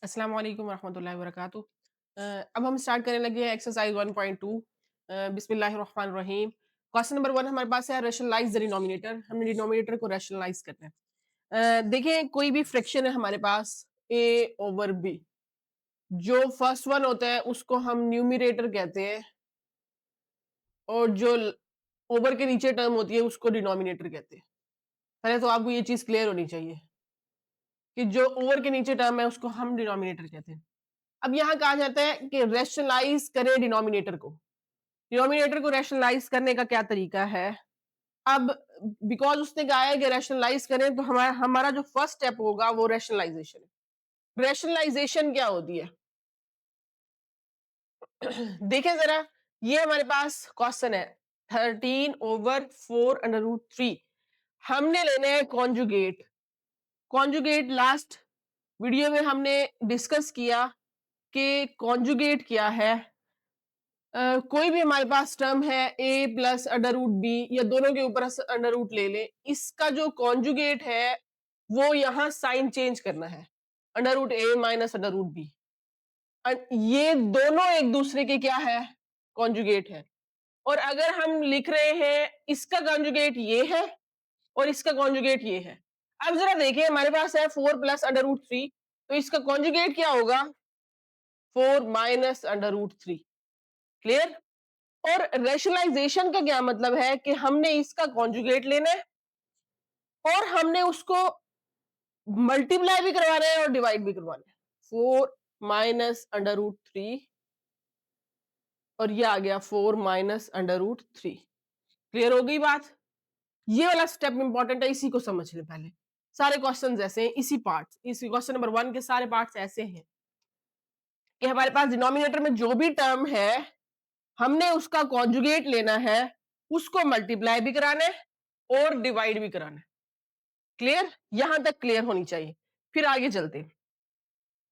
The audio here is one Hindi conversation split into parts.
अस्सलाम वालेकुम रहमतुल्लाहि व बरकातुहू। अब हम स्टार्ट करने लगे हैं एक्सरसाइज 1.2। बिस्मिल्लाहिर्रहमानिर्रहीम। क्वेश्चन नंबर 1 हमारे पास है रैशनलाइज द डिनोमिनेटर। हमने डिनोमिनेटर को रैशनलाइज करना है। देखें कोई भी फ्रैक्शन है हमारे पास a ओवर b। जो फर्स्ट वन होता है उसको हम न्यूमिनेटर कहते हैं और जो ओवर के नीचे टर्म होती है उसको डिनोमिनेटर कहते हैं। पहले तो आपको ये चीज क्लियर होनी चाहिए कि जो ओवर के नीचे टर्म है उसको हम डिनोमिनेटर कहते हैं। अब यहां कहा जाता है कि रैशनलाइज करें डिनोमिनेटर को। डिनोमिनेटर को रैशनलाइज करने का क्या तरीका है? अब बिकॉज उसने कहा है कि रैशनलाइज करें तो हमारा हमारा जो फर्स्ट स्टेप होगा वो रैशनलाइजेशन है। रैशनलाइजेशन क्या होती है? देखें जरा, ये हमारे पास क्वेश्चन है 13/4 √3। हमने लेना है कॉन्जुगेट। कॉन्जुगेट लास्ट वीडियो में हमने डिस्कस किया कि कॉन्जुगेट क्या है। कोई भी हमारे पास टर्म है a प्लस √b या दोनों के ऊपर √ ले लें, इसका जो कॉन्जुगेट है वो यहां साइन चेंज करना है, √a माइनस √b। ये दोनों एक दूसरे के क्या है? कॉन्जुगेट है। और अगर हम लिख रहे हैं इसका कॉन्जुगेट ये है और इसका कॉन्जुगेट ये है। अब जरा देखिए हमारे पास है 4 प्लस √3, तो इसका कॉन्जुगेट क्या होगा? 4 माइनस √3। क्लियर? और रैशनलाइजेशन का क्या मतलब है कि हमने इसका कॉन्जुगेट लेना है और हमने उसको मल्टीप्लाई भी करवाना है और डिवाइड भी करवाना है। 4 माइनस √3 और ये आ गया 4 माइनस √3। क्लियर हो गई बात? ये वाला स्टेप इंपॉर्टेंट है, इसी को समझ लें पहले। सारे क्वेश्चंस ऐसे हैं, इसी पार्ट, इसी क्वेश्चन नंबर 1 के सारे पार्ट्स ऐसे हैं कि हमारे पास डिनोमिनेटर में जो भी टर्म है हमने उसका कॉन्जुगेट लेना है, उसको मल्टीप्लाई भी कराना है और डिवाइड भी कराना है। क्लियर? यहां तक क्लियर होनी चाहिए, फिर आगे चलते हैं।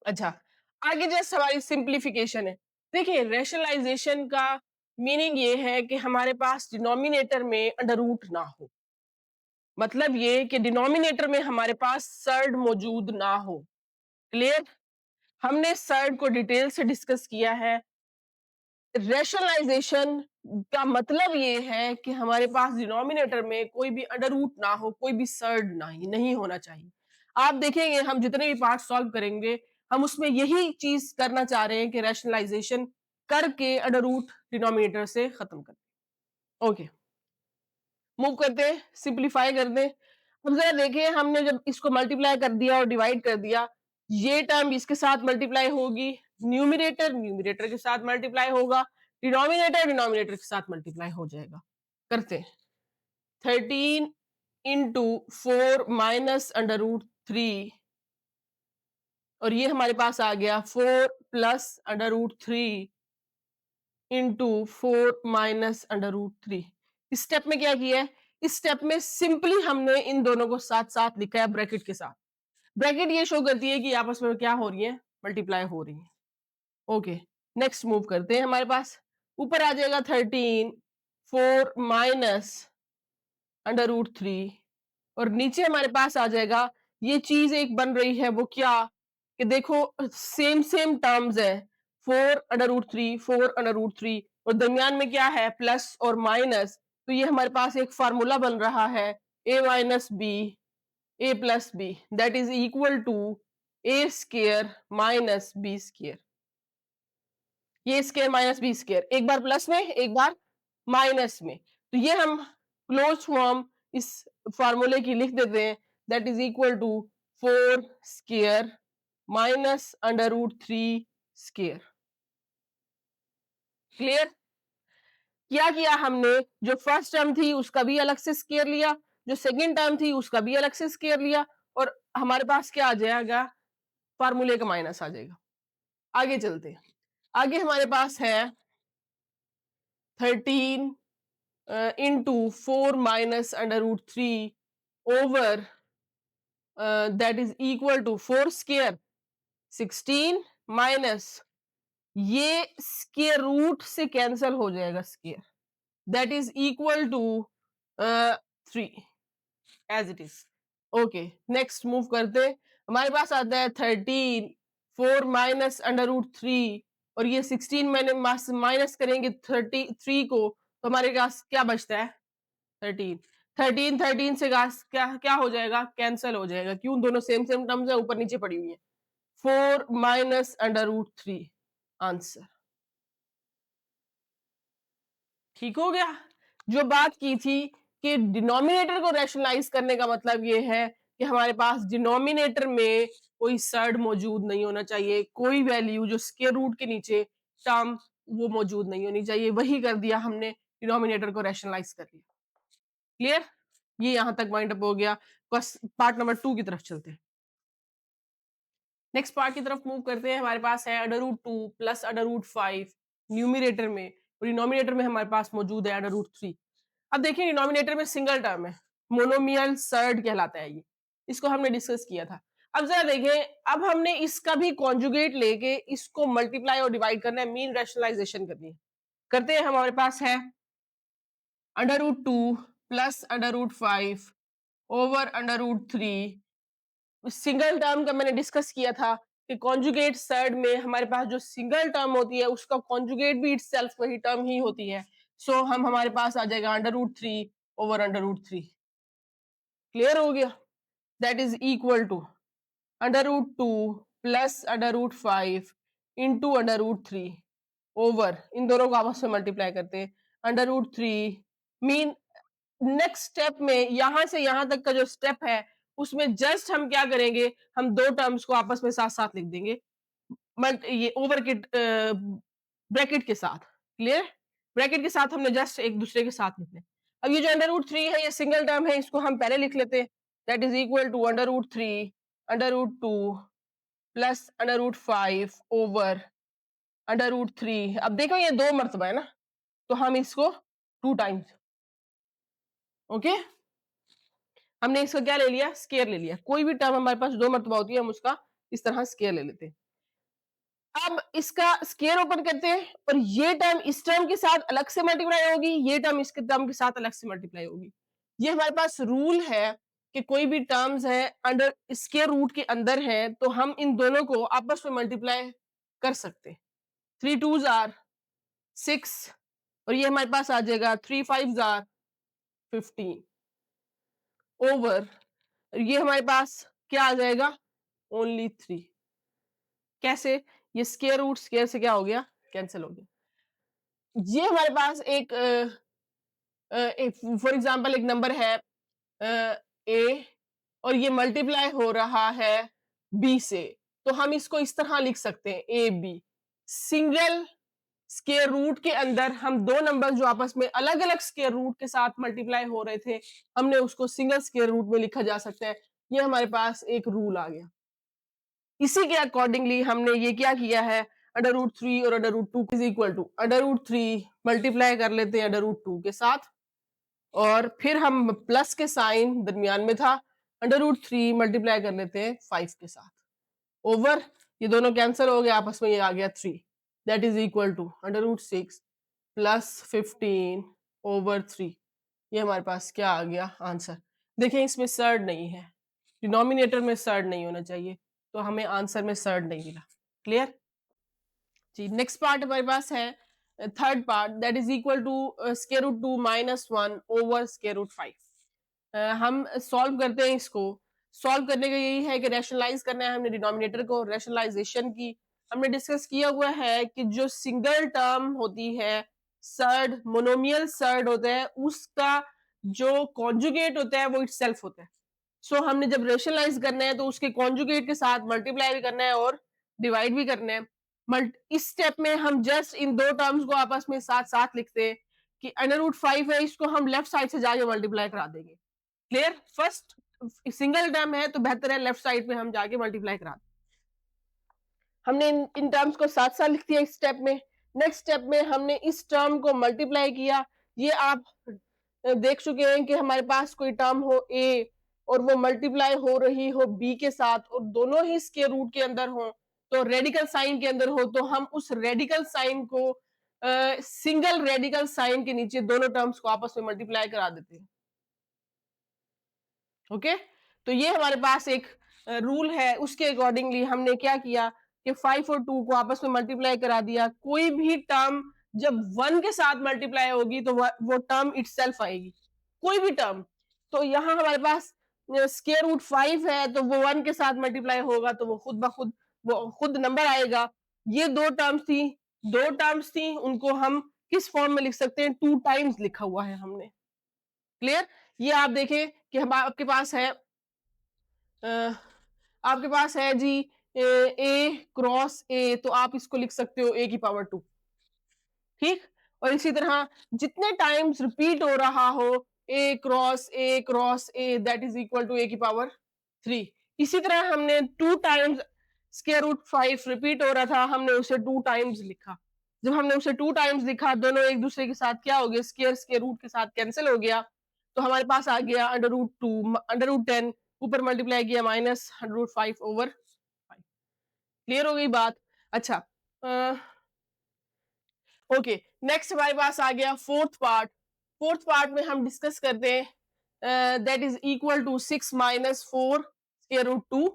अच्छा, आगे जैसे हमारी सिंप्लीफिकेशन है। देखिए रैशनलाइजेशन का मीनिंग ये है कि हमारे पास डिनोमिनेटर में अंडर रूट ना हो। मतलब ये कि डिनोमिनेटर में हमारे पास सर्ड मौजूद ना हो। क्लियर? हमने सर्ड को डिटेल से डिस्कस किया है। रैशनलाइजेशन का मतलब ये है कि हमारे पास डिनोमिनेटर में कोई भी अंडर रूट ना हो, कोई भी सर्ड नहीं होना चाहिए। आप देखेंगे हम जितने भी पार्ट सॉल्व करेंगे हम उसमें यही चीज करना चाह रहे हैं कि रैशनलाइजेशन करके अंडर रूट डिनोमिनेटर से खत्म कर दें। ओके, मूव करते हैं, सिंप्लीफाई कर दें। अब जरा देखिए हमने जब इसको मल्टीप्लाई कर दिया और डिवाइड कर दिया, ये टर्म इसके साथ मल्टीप्लाई होगी, न्यूमिनेटर न्यूमिनेटर के साथ मल्टीप्लाई होगा, डिनोमिनेटर डिनोमिनेटर के साथ मल्टीप्लाई हो जाएगा। करते हैं 13 × 4 माइनस √3 और ये हमारे पास आ गया 4 प्लस √3 इंटू 4 माइनस √3। इस स्टेप में क्या किया है? इस स्टेप में सिंपली हमने इन दोनों को साथ साथ लिखा है ब्रैकेट के साथ। ब्रैकेट ये शो करती है कि आपस में क्या हो रही है? मल्टीप्लाई हो रही है। ओके, नेक्स्ट मूव करते हैं। हमारे पास ऊपर आ जाएगा 13 4 माइनस √3 और नीचे हमारे पास आ जाएगा ये चीज एक बन रही है, वो क्या कि देखो सेम सेम टर्म्स है, 4 √3 4 √3 और दरमियान में क्या है? प्लस और माइनस। तो ये हमारे पास एक फार्मूला बन रहा है a minus b a plus B that is equal to a square minus B square. ये स्केयर माइनस बी स्केयर, एक बार प्लस में एक बार माइनस में, तो ये हम क्लोज फॉर्म इस फार्मूले की लिख देते हैं, that is equal to 4 square minus √3 square. Clear? क्या किया हमने? जो फर्स्ट टर्म थी उसका भी अलग से स्केयर लिया, जो सेकंड टर्म थी उसका भी अलग से स्केयर लिया और हमारे पास क्या आ जाएगा? फार्मूले का माइनस आ जाएगा। आगे चलते हैं। आगे हमारे पास है 13 into 4 minus √3 over that is equal to 4 square 16 minus ये स्केयर रूट से कैंसल हो जाएगा square, that is equal to 3 as it is. Okay, next move करते। हमारे पास आता है 13 4 माइनस अंडर रूट 3 और ये 16 मैंने माइनस करेंगे 33 को, तो हमारे पास क्या बचता है 13। 13 से क्या क्या हो जाएगा, कैंसिल हो जाएगा। क्यों, दोनों सेम सेम टर्म्स है, ऊपर नीचे पड़ी हुई है। 4 माइनस अंडर रूट 3 आंसर। ठीक हो गया। जो बात की थी कि डिनोमिनेटर को रैशनलाइज करने का मतलब ये है कि हमारे पास डिनोमिनेटर में कोई सर्ड मौजूद नहीं होना चाहिए, कोई वैल्यू जो स्क्वायर रूट के नीचे टर्म वो मौजूद नहीं होनी चाहिए। वही कर दिया हमने, डिनोमिनेटर को रैशनलाइज कर लिया। क्लियर, ये यहां तक वाइंड अप हो गया। बस पार्ट नंबर 2 की तरफ चलते हैं। नेक्स्ट पार्ट की तरफ मूव करते हैं। हमारे पास है under root 2 plus under root 5 numerator में, और डिनोमिनेटर में हमारे पास मौजूद है अंडर रूट 3। अब देखिए डिनोमिनेटर में सिंगल टर्म है, मोनोमियल सर्ड कहलाता है ये, इसको हमने डिस्कस किया था। अब जरा देखें, अब हमने इसका भी कॉन्जुगेट लेके इसको मल्टीप्लाई और डिवाइड करना है, मीन रैशनलाइजेशन करनी है। करते हैं। हमारे पास है under root 2 plus under root 5 over under root 3। Single term का मैंने डिस्कस किया था कि कॉन्जुगेट सर्ड में हमारे पास जो सिंगल टर्म होती है उसका कॉन्जुगेट भी इटसेल्फ वही टर्म ही होती है। सो हम हमारे पास आ जाएगा under root 3 over under root 3। Clear हो गया। That is equal to under root 2 plus under root 5 into under root 3 over, इन दोनों को आपस में मल्टीप्लाई करते हैं, under root 3। Mean next step में यहां से यहां तक का जो स्टेप है उसमें जस्ट हम क्या करेंगे, हम दो टर्म्स को आपस में साथ साथ लिख देंगे, बट ये ओवर के ब्रैकेट के साथ। क्लियर, ब्रैकेट के साथ हमने जस्ट एक दूसरे के साथ लिखने। अब ये जो अंडर रूट 3 है ये सिंगल टर्म है, इसको हम पहले लिख लेते हैं। That is equal to under root 3 under root 2 plus under root 5 over under root 3। अब देखो ये दो मर्तबा है ना, तो हम इसको 2 टाइम्स, ओके, हमने इसका क्या ले लिया, स्केयर ले लिया। कोई भी टर्म हमारे पास दो मर्तबा होती है, हम उसका इस तरह स्केयर ले लेते हैं। अब इसका स्केयर ओपन करते हैं, और ये टर्म इस टर्म के साथ अलग से मल्टीप्लाई होगी, ये टर्म इसके टर्म के साथ अलग से मल्टीप्लाई होगी। ये हमारे पास रूल है कि कोई भी टर्म्स है अंडर स्केयर रूट के अंदर है तो हम इन दोनों को आपस में मल्टीप्लाई कर सकते हैं। 3 2s आर 6, और ये हमारे पास आ जाएगा 3 5s आर 15 ओवर, ये हमारे पास क्या आ जाएगा, ओनली 3। कैसे, ये स्केयर रूट स्केयर से क्या हो गया, कैंसिल हो गया। ये हमारे पास एक फॉर एग्जांपल एक नंबर है ए, और ये मल्टीप्लाई हो रहा है बी से, तो हम इसको इस तरह लिख सकते हैं a b. Single square root के अंदर हम दो नंबर जो आपस में अलग अलग स्केयर रूट के साथ मल्टीप्लाई हो रहे थे, हमने उसको सिंगल स्केयर रूट में लिखा जा सकता है। ये हमारे पास एक रूल आ गया। इसी के अकॉर्डिंगली हमने ये क्या किया है, अंडर रूट 3 और under root 2 is equal to under root 3 multiply कर लेते हैं अंडर रूट 2 के साथ, और फिर हम प्लस के साइन दरमियान में था, अंडर रूट 3 मल्टीप्लाई कर लेते हैं 5 के साथ, ओवर, ये दोनों कैंसिल हो गए, आपस में ये आ गया 3। That is equal to under root 6 plus 15 over 3। ये हमारे पास क्या आ गया, आंसर। देखिए इसमें सर्ड नहीं है, डिनोमिनेटर में सर्ड नहीं होना चाहिए, तो हमें आंसर में सर्ड नहीं मिला। क्लियर जी। नेक्स्ट पार्ट हमारे पास है third part, that is equal to square root 2 minus 1 over square root 5। हम सॉल्व करते हैं इसको। सॉल्व करने का यही है कि रैशनलाइज करना है हमने डिनोमिनेटर को। रैशनलाइजेशन की हमने डिस्कस किया हुआ है कि जो सिंगल टर्म होती है सर्ड, मोनोमियल सर्ड होता है, उसका जो कॉन्जुगेट होता है वो इटसेल्फ होता है। सो हमने जब रेशनलाइज करना है तो उसके कॉन्जुगेट के साथ मल्टीप्लाई भी करना है और डिवाइड भी करना है। इस स्टेप में हम जस्ट इन दो टर्म्स को आपस में साथ साथ लिखते हैं कि अंडर रूट 5 है, इसको हम लेफ्ट साइड से जाके मल्टीप्लाई करा देंगे। क्लियर, फर्स्ट सिंगल टर्म है तो बेहतर है लेफ्ट साइड में हम जाके मल्टीप्लाई करा दें। हमने इन टर्म्स को साथ साथ लिख दिया इस स्टेप में। नेक्स्ट स्टेप में हमने इस टर्म को मल्टीप्लाई किया। ये आप देख चुके हैं कि हमारे पास कोई टर्म हो ए और वो मल्टीप्लाई हो रही हो बी के साथ और दोनों ही स्क्वायर रूट के अंदर हो, तो रेडिकल साइन के अंदर हो, तो हम उस रेडिकल साइन को सिंगल रेडिकल साइन के नीचे दोनों टर्म्स को आपस में मल्टीप्लाई करा देते हैं। ओके, तो ये हमारे पास एक रूल है, उसके अकॉर्डिंगली हमने क्या किया, कि 5 और 2 को आपस में मल्टीप्लाई करा दिया, कोई भी टर्म जब 1 के साथ मल्टीप्लाई होगी तो वो टर्म इटसेल्फ आएगी, कोई भी टर्म। तो यहाँ हमारे पास स्क्वायर रूट 5 है, तो वो 1 के साथ मल्टीप्लाई होगा तो वो खुद ब खुद वो खुद नंबर आएगा। ये दो टर्म्स थी, उनको हम किस फॉर्म में लिख सकते हैं, 2 टाइम्स लिखा हुआ है हमने। क्लियर? ये आप देखें कि हम आपके पास है आपके पास है जी ए क्रॉस ए, तो आप इसको लिख सकते हो ए की पावर 2। ठीक, और इसी तरह जितने टाइम्स रिपीट हो रहा हो A cross A that is equal to A की पावर 3। इसी तरह हमने 2 टाइम्स स्क्वायर रूट 5 रिपीट हो रहा था, हमने उसे 2 टाइम्स लिखा। जब हमने उसे 2 टाइम्स लिखा, दोनों एक दूसरे के साथ क्या हो गया, स्क्वायर रूट के साथ कैंसिल हो गया, तो हमारे पास आ गया अंडर रूट 2 अंडर रूट 10, ऊपर मल्टीप्लाई किया minus under root 5 over 5। Clear हो गई बात? अच्छा, ओके, नेक्स्ट हमारे पास आ गया फोर्थ पार्ट। फोर्थ पार्ट में हम डिस्कस करते हैं that is equal to 6 minus 4 square root 2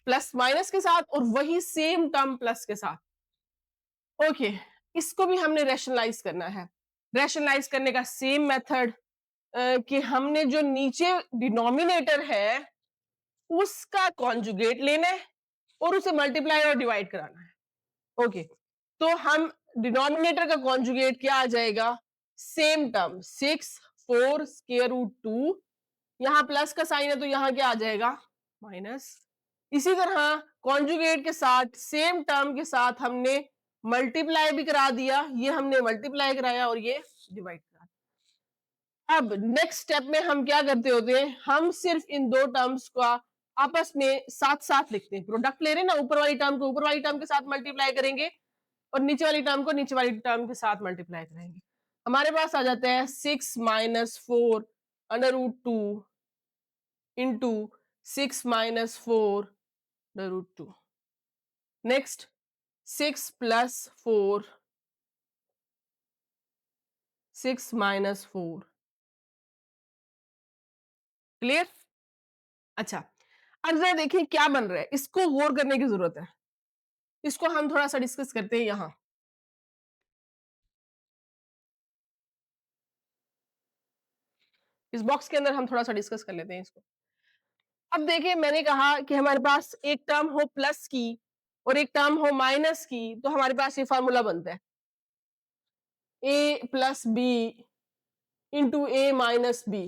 plus minus के साथ और वही सेम टर्म प्लस के साथ। ओके, इसको भी हमने रैशनलाइज करना है। रैशनलाइज करने का सेम मेथड कि हमने जो नीचे डिनोमिनेटर है उसका कॉन्जुगेट लेना है और उसे मल्टीप्लाई और डिवाइड कराना है। ओके, तो हम डिनोमिनेटर का कॉन्जुगेट क्या आ जाएगा, सेम टर्म 6 4 स्क्वायर रूट 2, यहां प्लस का साइन है तो यहां क्या आ जाएगा, माइनस। इसी तरह कॉन्जुगेट के साथ सेम टर्म के साथ हमने मल्टीप्लाई भी करा दिया, ये हमने मल्टीप्लाई कराया और ये डिवाइड करा दिया। अब नेक्स्ट स्टेप में हम क्या करते होते हैं, हम सिर्फ इन दो टर्म्स का आपस में साथ साथ लिखते हैं, प्रोडक्ट ले रहे हैं ना, ऊपर वाली टर्म को ऊपर वाली टर्म के साथ मल्टीप्लाई करेंगे और नीचे वाली टर्म को नीचे वाली टर्म के साथ मल्टीप्लाई करेंगे। हमारे पास आ जाता है 6 minus 4 under root 2 into 6 minus 4 under root 2। Next 6 plus 4 6 minus 4। Clear? अच्छा, अब जरा देखिए क्या बन रहा है, इसको गौर करने की जरूरत है, इसको हम थोड़ा सा डिस्कस करते हैं यहां। इस बॉक्स के अंदर हम थोड़ा सा डिस्कस कर लेते हैं इसको। अब देखिए मैंने कहा कि हमारे पास एक टर्म हो प्लस की और एक टर्म हो माइनस की, तो हमारे पास ये फार्मूला बनता है ए प्लस बी इंटू ए माइनस बी।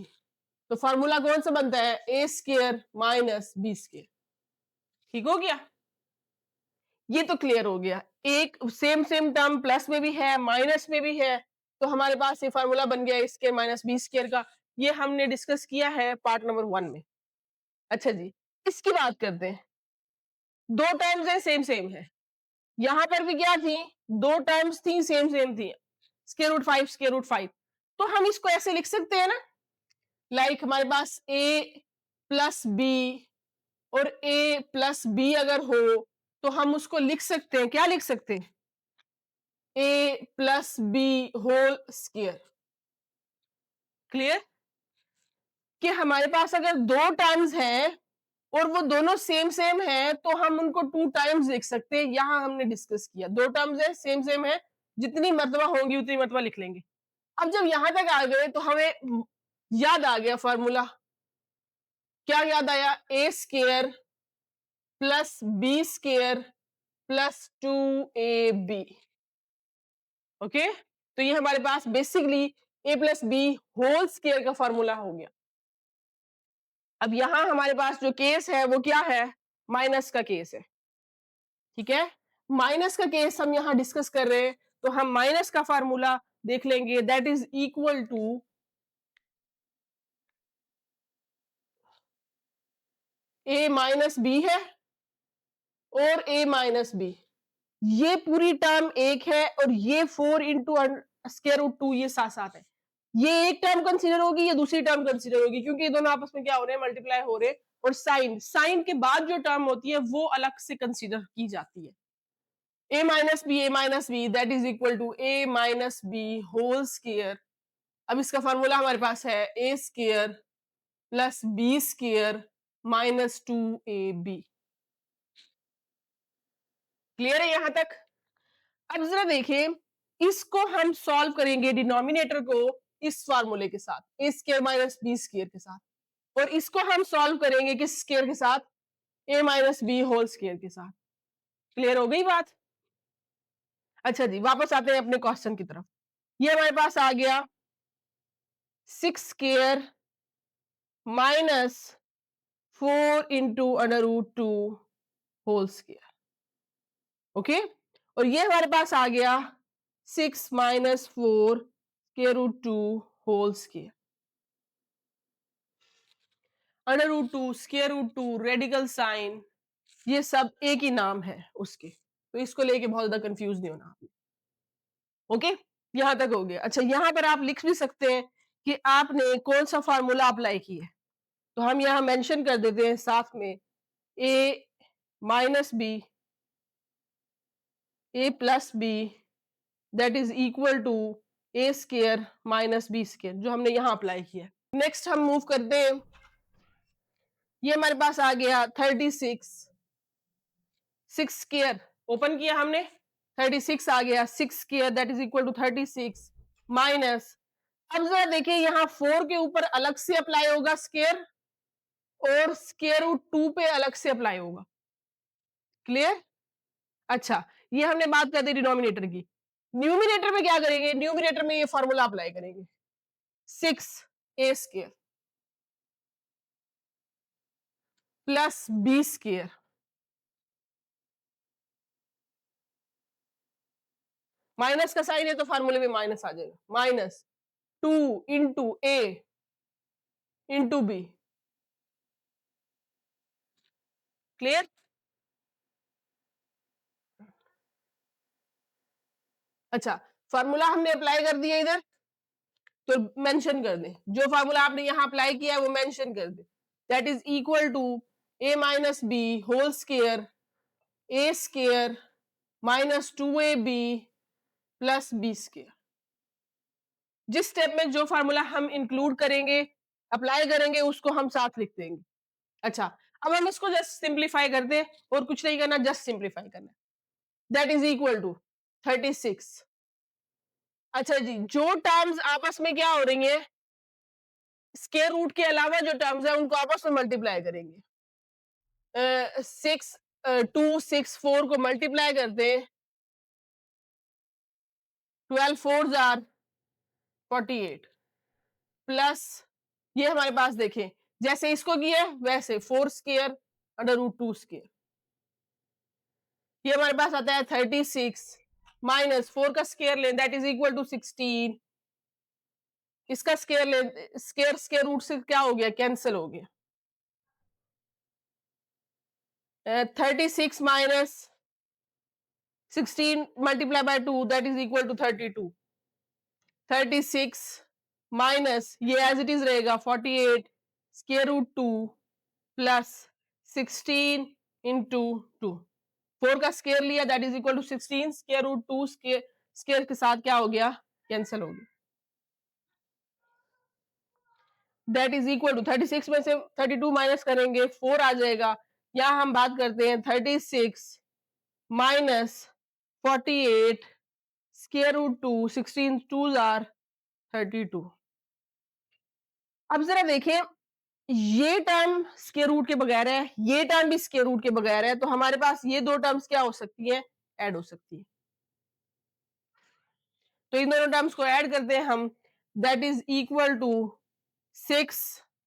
तो फार्मूला कौन सा बनता है, A square minus B square. ठीक हो गया, ये तो क्लियर हो गया। एक सेम सेम टर्म प्लस में भी है माइनस में भी है, तो हमारे पास ये फार्मूला बन गया ए स्क्वायर माइनस बी स्क्वायर का। ये हमने डिस्कस किया है पार्ट नंबर 1 में। अच्छा जी, इसकी बात करते हैं। दो टर्म्स है सेम सेम है, यहां पर भी क्या थी, दो टर्म्स थी सेम सेम थी, स्क्वायर रूट 5 स्क्वायर रूट 5। तो हम इसको ऐसे लिख सकते हैं ना, लाइक हमारे पास ए प्लस बी और ए प्लस बी अगर हो तो हम उसको लिख सकते हैं, क्या लिख सकते हैं, A plus B whole square. Clear? कि हमारे पास अगर दो टर्म्स हैं और वो दोनों सेम सेम है तो हम उनको 2 टाइम्स लिख सकते हैं। यहां हमने डिस्कस किया दो टर्म्स है सेम सेम है, जितनी मरतबा होंगी उतनी मरतबा लिख लेंगे। अब जब यहां तक आ गए तो हमें याद आ गया फॉर्मूला। क्या याद आया, A square plus B square plus 2ab। Okay, तो ये हमारे पास basically A plus B whole square का फॉर्मूला हो गया। अब यहां हमारे पास जो केस है वो क्या है, माइनस का केस है। ठीक है, माइनस का केस हम यहां डिस्कस कर रहे हैं, तो हम माइनस का फार्मूला देख लेंगे, that is equal to A minus b है और ए माइनस बी, ये पूरी टर्म एक है और ये 4 इंटू स्क्वायर रूट 2 ये साथ साथ है। ये एक टर्म कंसीडर होगी, ये दूसरी टर्म कंसीडर होगी, क्योंकि ये दोनों आपस में क्या हो रहे हैं, मल्टीप्लाई हो रहे हैं। और साइन साइन के बाद जो टर्म होती है वो अलग से कंसीडर की जाती है। A minus B that is equal to A minus B whole square. अब इसका फॉर्मूला हमारे पास है A square plus B square minus 2ab। Clear है यहां तक? अब जरा देखें, इसको हम सॉल्व करेंगे डिनोमिनेटर को इस फार्मूले के साथ, ए स्केयर माइनस बी स्केयर के साथ, और इसको हम सॉल्व करेंगे किस स्केयर के साथ, ए माइनस बी होल स्केयर के साथ। क्लियर हो गई बात? अच्छा जी, वापस आते हैं अपने क्वेश्चन की तरफ। ये हमारे पास आ गया 6 square minus 4 into under root 2 whole square. Okay, और ये हमारे पास आ गया 6 minus 4 square root 2 whole square. Under root 2, square root 2, radical sign, ये सब एक ही नाम है उसके, तो इसको लेके बहुत ज्यादा कंफ्यूज नहीं होना आपने। ओके, यहां तक हो गया। अच्छा, यहां पर आप लिख भी सकते हैं कि आपने कौन सा फार्मूला अप्लाई किया है, तो हम यहां मेंशन कर देते हैं साथ में A minus B, A plus B that is equal to A square minus B square, जो हमने यहां अप्लाई किया है। नेक्स्ट हम मूव करते हैं, ये हमारे पास आ गया 36, 6 स्केयर ओपन किया हमने, 36 आ गया, 6 square that is equal to 36 minus, अब जरा देखिए यहां 4 के ऊपर अलग से अप्लाई होगा स्केयर, और स्केयर रूट 2 पे अलग से अप्लाई होगा। क्लियर? अच्छा, ये हमने बात कर दी डिनोमिनेटर की। न्यूमिनेटर में क्या करेंगे, न्यूमिनेटर में ये फॉर्मूला अप्लाई करेंगे, 6 A square plus B square, minus का साइन है तो फार्मूले में माइनस आ जाएगा, minus 2 into A into B. Clear? अच्छा, फार्मूला हमने अप्लाई कर दिया इधर, तो मेंशन कर दें, जो फार्मूला आपने यहां अप्लाई किया है वो मेंशन कर दें, that is equal to A minus B whole square a square minus 2ab plus B square. जिस स्टेप में जो फार्मूला हम इंक्लूड करेंगे, अप्लाई करेंगे, उसको हम साथ लिख देंगे। अच्छा, अब हम इसको जस्ट सिंप्लीफाई कर दें, और कुछ नहीं करना, जस्ट सिंप्लीफाई करना, दैट इज इक्वल टू 36। अच्छा जी, जो टर्म्स आपस में क्या हो रही है, स्क्वायर रूट के अलावा जो टर्म्स है उनको आपस में मल्टीप्लाई करेंगे। 6 2 6 4 को मल्टीप्लाई करते हैं, 12 4 जार 48 प्लस, ये हमारे पास देखें जैसे इसको किया वैसे 4 स्क्वायर अंडर रूट 2 स्क्वायर, ये हमारे पास आता है 36 माइनस 4 का स्क्वायर लें दैट इज इक्वल टू 16, इसका स्क्वायर ले, स्क्वायर स्क्वायर रूट से क्या हो गया, कैंसिल हो गया। 36 minus 16 multiply by 2 that is equal to 32, 36 minus ये एज इट इज रहेगा 48 स्क्वायर रूट 2 प्लस 16 इंटू 2, 4 का स्क्वायर लिया that is equal to 16 square root 2 square के साथ क्या हो गया, कैंसिल हो गया, दैट इज इक्वल टू 36 में से 32 माइनस करेंगे 4 आ जाएगा। यहां हम बात करते हैं 36 माइनस 48 स्क्वायर रूट 2, 16 2 आर 32। अब जरा देखें, ये टर्म स्क्वायर रूट के बगैर है, ये टर्म भी स्क्वायर रूट के बगैर है, तो हमारे पास ये दो टर्म्स क्या हो सकती है, ऐड हो सकती है। तो इन दोनों टर्म्स को ऐड करते हैं हम, that is equal to 6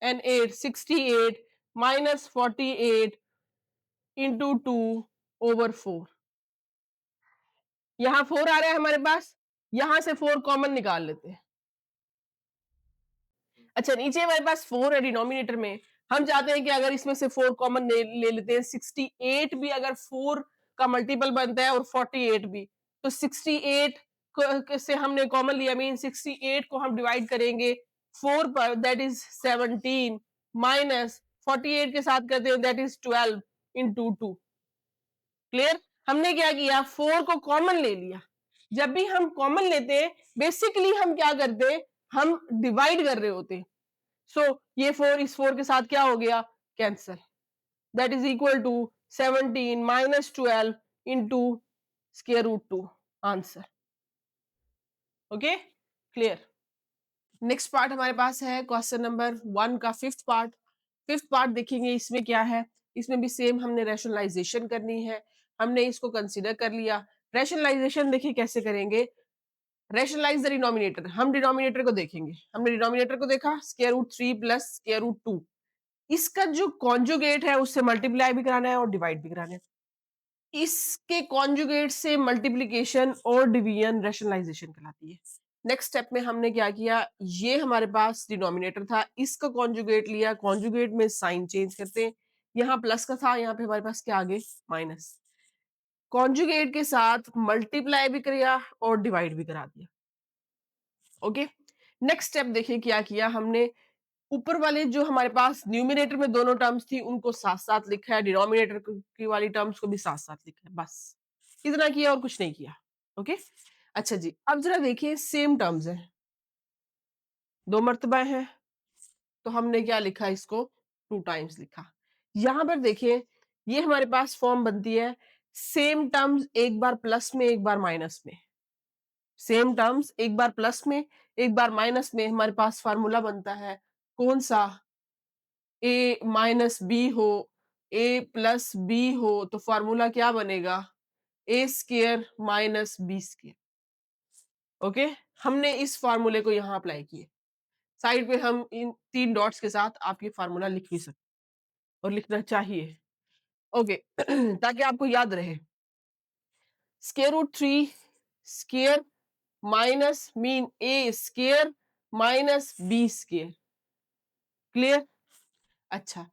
and 8 68 minus 48 into 2 over 4। यहां 4 आ रहा है हमारे पास, यहां से 4 कॉमन निकाल लेते हैं। अच्छा, नीचे हमारे पास 4 है डिनोमिनेटर में, हम चाहते हैं कि अगर इसमें से 4 कॉमन ले लेते हैं, 68 भी अगर 4 का मल्टीपल बनता है और 48 भी, तो 68 से हमने कॉमन लिया, मीन 68 को हम डिवाइड करेंगे 4 पर दैट इज 17 माइनस 48 के साथ करते हैं दैट इज 12 इंटू 2। क्लियर? हमने क्या किया, 4 को कॉमन ले लिया। जब भी हम कॉमन लेते हैं बेसिकली हम क्या करते हैं, हम डिवाइड कर रहे होते हैं। सो ये 4 इस 4 के साथ क्या हो गया, cancel, that is equal to 17 minus 12 into square root 2 answer. Okay, clear. Next part हमारे पास है क्वेश्चन नंबर 1 का फिफ्थ पार्ट। फिफ्थ पार्ट देखेंगे, इसमें क्या है, इसमें भी सेम हमने रैशनलाइजेशन करनी है। हमने इसको कंसीडर कर लिया। रैशनलाइजेशन देखिए कैसे करेंगे, रैशनलाइज द डिनोमिनेटर। हम डिनोमिनेटर को देखेंगे, हमने डिनोमिनेटर को देखा square root 3 plus square root 2, इसका जो कॉन्जुगेट है उससे मल्टीप्लाई भी कराना है और डिवाइड भी कराना है। इसके कॉन्जुगेट से मल्टीप्लीकेशन और डिवीजन रैशनलाइजेशन कहलाती है। नेक्स्ट स्टेप में हमने क्या किया, ये हमारे पास डिनोमिनेटर था, इसका कॉन्जुगेट लिया, कॉन्जुगेट में साइन चेंज करते हैं, यहाँ प्लस का था, यहाँ पे हमारे पास क्या आ गए माइनस, कॉन्जुगेट के साथ मल्टीप्लाई भी किया और डिवाइड भी करा दिया। ओके, नेक्स्ट स्टेप देखिए क्या किया हमने, ऊपर वाले जो हमारे पास न्यूमिनेटर में दोनों टर्म्स थी उनको साथ साथ लिखा है, डिनोमिनेटर की वाली टर्म्स को भी साथ साथ लिखा है, बस इतना किया और कुछ नहीं किया। ओके, अच्छा जी, अब जरा देखिए सेम टर्म्स है, दो मर्तबा है, तो हमने क्या लिखा, इसको 2 टाइम्स लिखा। यहां पर देखिए ये हमारे पास फॉर्म बनती है, सेम टर्म्स एक बार प्लस में एक बार माइनस में, सेम टर्म्स एक बार प्लस में एक बार माइनस में, हमारे पास फार्मूला बनता है कौन सा, ए माइनस बी हो, ए प्लस बी हो, तो फार्मूला क्या बनेगा, A square minus B square. Okay, हमने इस फार्मूले को यहां अप्लाई किए, साइड पे हम इन 3 डॉट्स के साथ आप ये फार्मूला लिख भी सकते और लिखना चाहिए। ओके ताकि आपको याद रहे, square root 3 square minus mean A square minus B square. Clear, अच्छा,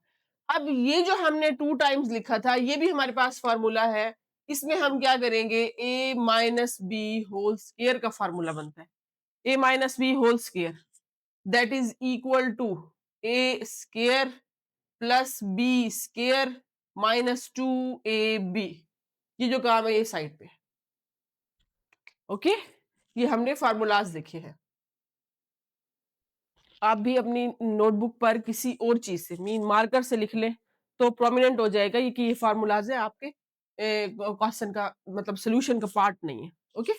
अब ये जो हमने 2 टाइम्स लिखा था ये भी हमारे पास फार्मूला है, इसमें हम क्या करेंगे, A minus B whole square का फार्मूला बनता है, A minus B whole square that is equal to A square plus B square minus 2ab। ये जो काम है ये साइड पे। ओके, ये हमने फार्मूलाज देखे हैं। आप भी अपनी नोटबुक पर किसी और चीज से मीन मार्कर से लिख लें तो प्रोमिनेंट हो जाएगा ये कि ये फार्मूलाज है, आपके क्वेश्चन का मतलब सोल्यूशन का पार्ट नहीं है। ओके,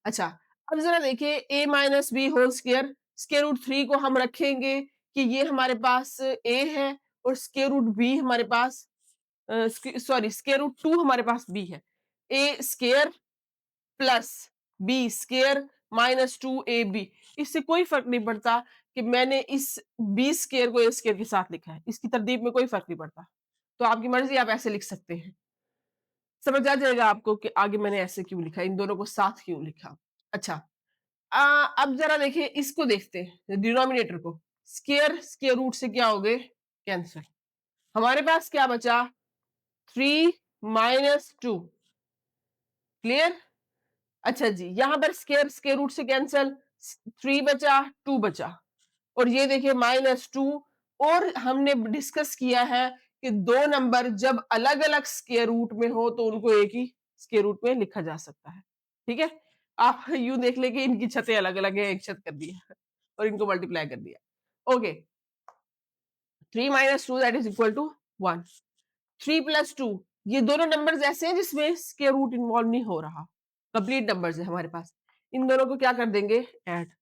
अच्छा, अब जरा देखिए A minus B whole square, square root 3 को हम रखेंगे कि ये हमारे पास ए है और स्क्वायर रूट बी हमारे पास सॉरी स्क्वायर रूट 2 हमारे पास बी है, A square plus B square minus 2ab। इससे कोई फर्क नहीं पड़ता कि मैंने इस बी स्क्वायर को ए स्क्वायर के साथ लिखा है, इसकी तरतीब में कोई फर्क नहीं पड़ता, तो आपकी मर्जी, आप ऐसे लिख सकते हैं। समझ आ जाएगा आपको कि आगे मैंने ऐसे क्यों लिखा, इन दोनों को साथ क्यों लिखा। अच्छा, अब जरा देखिए इसको देखते हैं, डिनोमिनेटर को, स्क्वायर स्क्वायर रूट से क्या हो गए कैंसिल, हमारे पास क्या बचा 3 माइनस 2। क्लियर, अच्छा जी, यहां पर स्क्वायर स्क्वायर रूट से कैंसिल, 3 बचा 2 बचा, और ये देखिए माइनस 2। और हमने डिस्कस किया है कि दो नंबर जब अलग अलग स्क्वायर रूट में हो तो उनको एक ही स्क्वायर रूट में लिखा जा सकता है। ठीक है, आप यूं देख ले कि इनकी छतें अलग अलग है, एक छत कर दिया और इनको मल्टीप्लाई कर दिया। Okay, 3 minus 2 that is equal to 1, 3 plus 2, ये दोनों नंबर्स ऐसे हैं जिसमें स्क्वायर रूट इन्वॉल्व नहीं हो रहा, कंप्लीट नंबर्स है हमारे पास, इन दोनों को क्या कर देंगे add,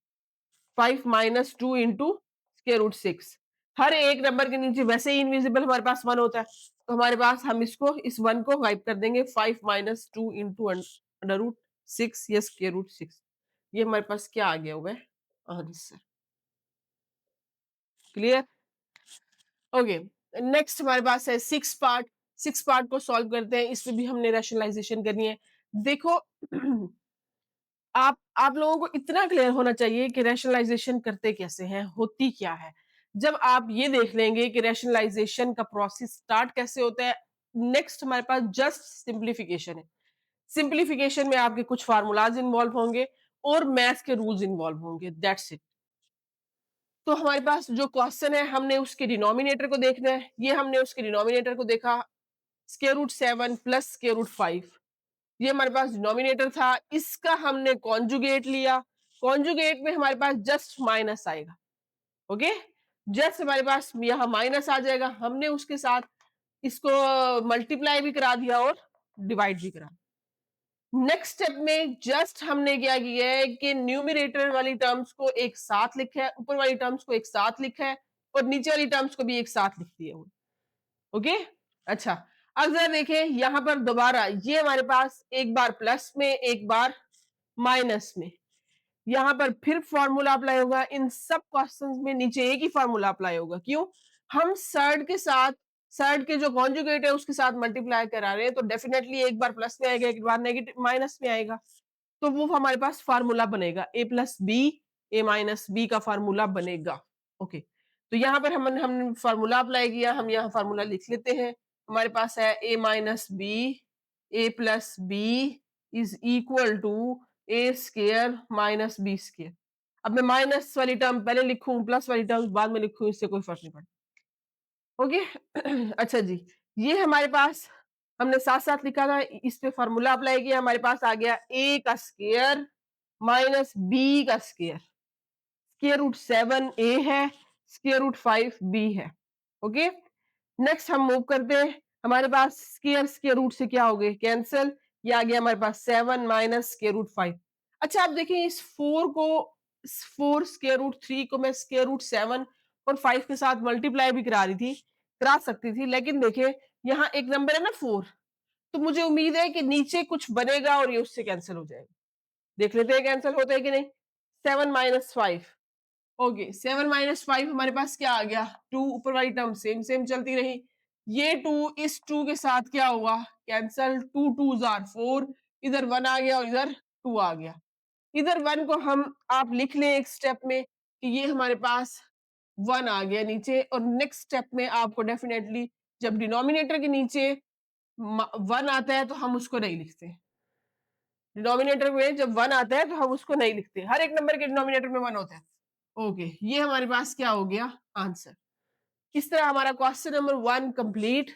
5 minus 2 into square root 6, हर एक नंबर के नीचे वैसे ही इनविजिबल हमारे पास 1 होता है, तो हमारे पास हम इसको इस 1 को वाइप कर देंगे, 5 माइनस 2 इंटू अंडर रूट 6 या स्क्वायर रूट 6, ये हमारे पास क्या आ गया हुआ है आंसर। क्लियर, ओके, नेक्स्ट हमारे पास है 6 पार्ट। 6 पार्ट को सॉल्व करते हैं, इसमें भी हमने रैशनलाइजेशन करनी है। देखो आप लोगों को इतना क्लियर होना चाहिए कि रैशनलाइजेशन करते कैसे हैं, होती क्या है। जब आप ये देख लेंगे कि रैशनलाइजेशन का प्रोसेस स्टार्ट कैसे होता है, नेक्स्ट हमारे पास जस्ट सिंप्लीफिकेशन है। सिंप्लीफिकेशन में आपके कुछ फार्मूलाज इन्वॉल्व होंगे और मैथ्स के रूल्स इन्वॉल्व होंगे, दैट्स इट। तो हमारे पास जो क्वेश्चन है हमने उसके डिनोमिनेटर को देखना है, ये हमने उसके डिनोमिनेटर को देखा, square root 7 plus square root 5, ये हमारे पास डिनोमिनेटर था, इसका हमने कॉन्जुगेट लिया, कॉन्जुगेट में हमारे पास जस्ट माइनस आएगा। ओके, जस्ट हमारे पास यहां माइनस आ जाएगा, हमने उसके साथ इसको मल्टीप्लाई भी करा दिया और डिवाइड भी करा, नेक्स्ट स्टेप में जस्ट हमने क्या किया है कि न्यूमरेटर वाली टर्म्स को एक साथ लिखा है, ऊपर वाली टर्म्स को एक साथ लिखा है और नीचे वाली टर्म्स को भी एक साथ लिख दिया। ओके, अच्छा, अब जरा देखें यहां पर दोबारा ये हमारे पास एक बार प्लस में एक बार माइनस में, यहां पर फिर फॉर्मूला अप्लाई होगा। इन सब क्वेश्चंस में नीचे एक ही फॉर्मूला अप्लाई होगा। क्यों? हम सर्ड के साथ, सर्ड के जो कॉन्जुगेट है उसके साथ मल्टीप्लाई करा रहे हैं, तो डेफिनेटली एक बार प्लस में आएगा, एक बार नेगेटिव माइनस में आएगा, तो वो हमारे पास फार्मूला बनेगा ए प्लस बी, ए माइनस बी का फार्मूला बनेगा। ओके, तो यहां पर हम फार्मूला अप्लाई किया, हम यहाँ फार्मूला लिख लेते हैं। हमारे पास है A minus B, A plus B is equal to A square minus B square. अब मैं माइनस वाली टर्म पहले लिखूं, प्लस वाली टर्म बाद में लिखूं, इससे कोई फर्क नहीं पड़ता। ओके अच्छा जी, ये हमारे पास हमने साथ साथ लिखा था, इस पे फॉर्मूला अप्लाई किया, हमारे पास आ गया ए का स्केयर माइनस बी का स्केयर। स्केयर रूट 7 ए है, स्केयर रूट 5 बी है। ओके, नेक्स्ट हम मूव करते हैं। हमारे पास स्केयर स्केयर रूट से क्या हो गए? कैंसिल। ये आ गया हमारे पास 7 माइनस स्केयर रूट 5। अच्छा, आप देखिए इस 4 को, 4 स्केयर रूट 3 को मैं स्केयर रूट 7 और 5 के साथ मल्टीप्लाई भी करा रही थी, करा सकती थी, लेकिन देखिए यहाँ एक नंबर है ना 4, तो मुझे उम्मीद है कि नीचे कुछ बनेगा और ये उससे कैंसिल हो जाएगा। देख लेते हैं कैंसिल होता है कि नहीं। 7 माइनस 5, ओके, 7 माइनस 5 हमारे पास क्या आ गया? 2, ऊपर वाली टर्म सेम सेम चलती रही, ये 2 इस 2 के साथ क्या हुआ? कैंसल। 2 2 जार 4, इधर 1 आ गया और इधर 2 आ गया। इधर 1 को हम आप लिख लें एक स्टेप में कि ये हमारे पास 1 आ गया नीचे, और नेक्स्ट स्टेप में आपको डेफिनेटली जब डिनोमिनेटर के नीचे 1 आता है तो हम उसको नहीं लिखते। डिनोमिनेटर में जब 1 आता है तो हम उसको नहीं लिखते, हर एक नंबर के डिनोमिनेटर में 1 होता है। ओके, ये हमारे पास क्या हो गया? आंसर। इस तरह हमारा क्वेश्चन नंबर 1 कंप्लीट।